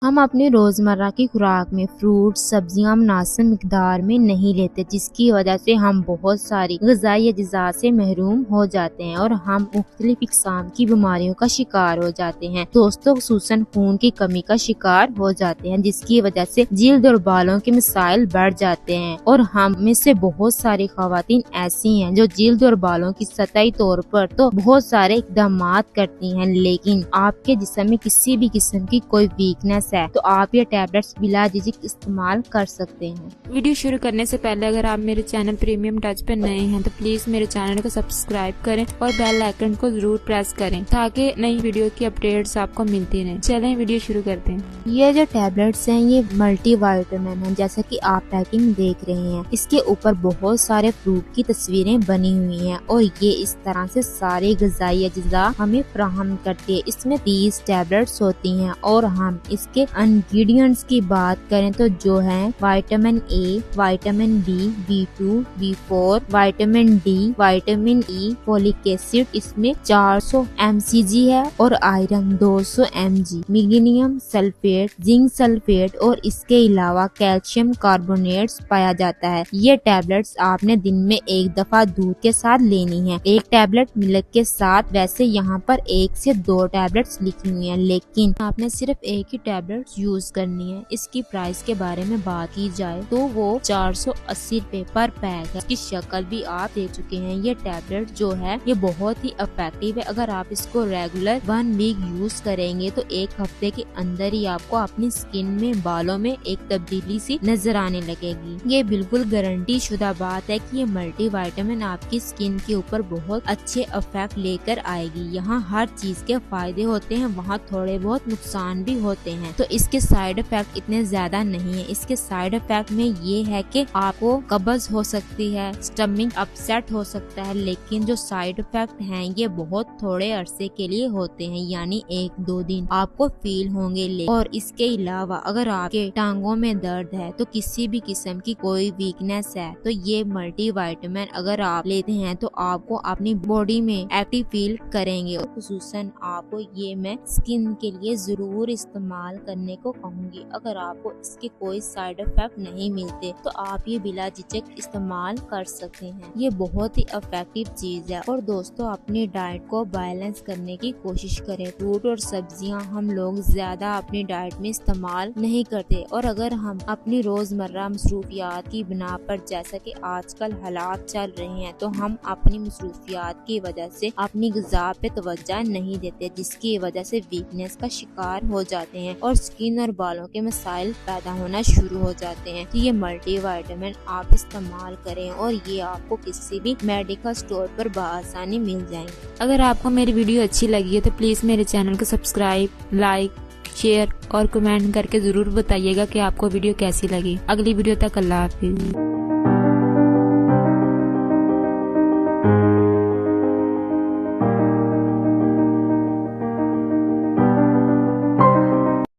हम अपनी रोजमर्रा की खुराक में फ्रूट सब्जियां मुनासिब मिकदार में नहीं लेते, जिसकी वजह से हम बहुत सारी ग़िज़ाई अज्जा से महरूम हो जाते हैं और हम मुख्तलिफ इक़साम की बीमारियों का शिकार हो जाते हैं। दोस्तों, खुसूसन खून की कमी का शिकार हो जाते हैं, जिसकी वजह से जिल्द और बालों के मसाइल बढ़ जाते हैं। और हम में से बहुत सारी ख़वातीन ऐसी हैं जो जिल्द और बालों की सतही तौर पर तो बहुत सारे इक़दाम करती हैं, लेकिन आपके जिस्म में किसी भी किस्म की कोई वीकनेस है तो आप ये टैबलेट्स बिला झिझक इस्तेमाल कर सकते हैं। वीडियो शुरू करने से पहले अगर आप मेरे चैनल प्रीमियम टच पे नए हैं तो प्लीज मेरे चैनल को सब्सक्राइब करें और बेल आइकन को जरूर प्रेस करें ताकि नई वीडियो की अपडेट्स आपको मिलती रहें। चलें वीडियो शुरू करते हैं। ये जो टैबलेट्स हैं ये मल्टी वाइटामिन है, जैसा कि आप पैकिंग देख रहे हैं। इसके ऊपर बहुत सारे फ्रूट की तस्वीरें बनी हुई हैं और ये इस तरह से सारे ग़िज़ाई अज्जा हमें फराहम करती है। इसमें 30 टैबलेट्स होती हैं और हम इसके इंग्रेडिएंट्स की बात करें तो जो है vitamin A, vitamin B, B2, B4, vitamin D, vitamin E, folic acid इसमें 400 mcg है और iron 200 mg, magnesium sulphate, zinc sulphate और इसके अलावा कैल्शियम कार्बोनेट्स पाया जाता है। ये टैबलेट्स आपने दिन में एक दफा दूध के साथ लेनी है, एक टैबलेट मिल्क के साथ। वैसे यहाँ पर 1 से 2 टैबलेट्स लिखी हुई हैं, लेकिन आपने सिर्फ एक ही टैबलेट यूज करनी है। इसकी प्राइस के बारे में बात की जाए तो वो 480 रुपए पर पैक है। इसकी शक्ल भी आप देख चुके हैं। ये टैबलेट जो है ये बहुत ही इफेक्टिव है। अगर आप इसको रेगुलर 1 वीक यूज करेंगे तो 1 हफ्ते के अंदर ही आपको अपनी स्किन में, बालों में एक तब्दीली सी नजर आने लगेगी। ये बिल्कुल गारंटी शुदा बात है कि ये मल्टी विटामिन आपकी स्किन के ऊपर बहुत अच्छे इफेक्ट लेकर आएगी। यहाँ हर चीज के फायदे होते हैं, वहाँ थोड़े बहुत नुकसान भी होते हैं, तो इसके साइड इफेक्ट इतने ज्यादा नहीं है। इसके साइड इफेक्ट में ये है कि आपको कब्ज हो सकती है, स्टमक अपसेट हो सकता है, लेकिन जो साइड इफेक्ट हैं ये बहुत थोड़े अरसे के लिए होते हैं, यानी 1-2 दिन आपको फील होंगे। और इसके अलावा अगर आपके टांगों में दर्द है तो किसी भी किस्म की कोई वीकनेस है तो ये मल्टी विटामिन अगर आप लेते हैं तो आपको अपनी बॉडी में एक्टिव फील करेंगे। और खुसूसन आपको ये मैं स्किन के लिए जरूर इस्तेमाल करने को कहूंगी। अगर आपको इसके कोई साइड इफेक्ट नहीं मिलते तो आप ये बिला झिझक इस्तेमाल कर सकते हैं। ये बहुत ही इफेक्टिव चीज है। और दोस्तों, अपनी डाइट को बैलेंस करने की कोशिश करें। फ्रूट और सब्जियां हम लोग ज्यादा अपनी डाइट में इस्तेमाल नहीं करते, और अगर हम अपनी रोजमर्रा मसरूफियात की बिना पर, जैसा कि आजकल हालात चल रहे हैं, तो हम अपनी मसरूफियात की वजह से अपनी ग़िज़ा पे तवज्जो नहीं देते, जिसकी वजह से वीकनेस का शिकार हो जाते हैं और स्किन और बालों के मसाइल पैदा होना शुरू हो जाते हैं। तो ये मल्टी विटामिन आप इस्तेमाल करें और ये आपको किसी भी मेडिकल स्टोर पर बआसानी मिल जाएंगे। अगर आपको मेरी वीडियो अच्छी लगी है तो प्लीज मेरे चैनल को सब्सक्राइब, लाइक, शेयर और कमेंट करके जरूर बताइएगा कि आपको वीडियो कैसी लगी। अगली वीडियो तक अल्लाह हाफिज़।